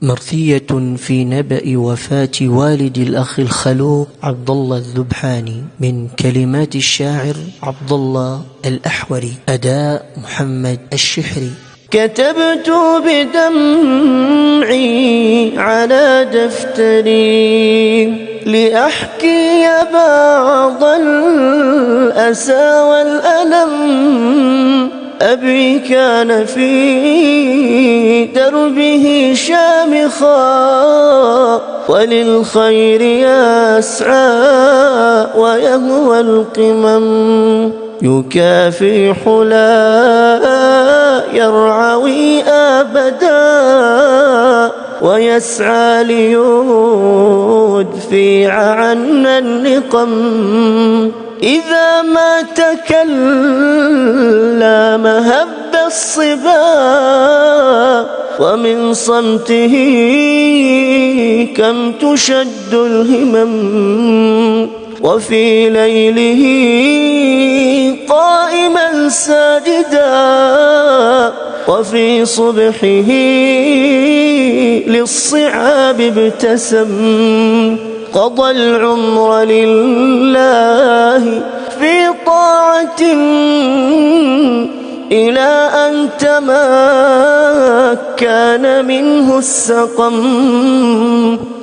مرثية في نبأ وفاة والد الأخ الخلوق عبد الله الذبحاني من كلمات الشاعر عبد الله الأحوري، أداء محمد الشحري. كتبت بدمعي على دفتري لأحكي بعض الأسى والألم. أبي كان في دربه شامخا وللخير يسعى ويهوى القمم. يكافح لا يرعوي أبدا ويسعى ليدفع عنا النقم. إذا ما تكلم هب الصبا ومن صمته كم تشد الهمم. وفي ليله قائما ساجدا وفي صبحه للصعاب ابتسم. قضى العمر لله في طاعة إلى أن تمكن منه السقم.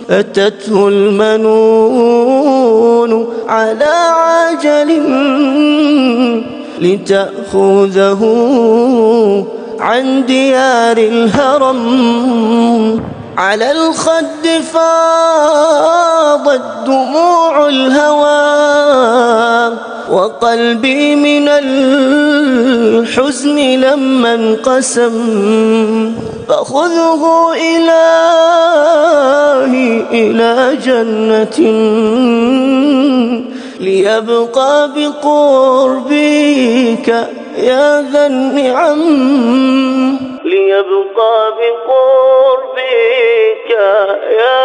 أتته المنون على عجل لتأخذه عن ديار الهرم. على الخد فاضت دموع الهوى وقلبي من الحزن لما انقسم. فخذه إلهي إلى جنة ليبقى بقربك يا ذا النعم. ليبقى بقربك يا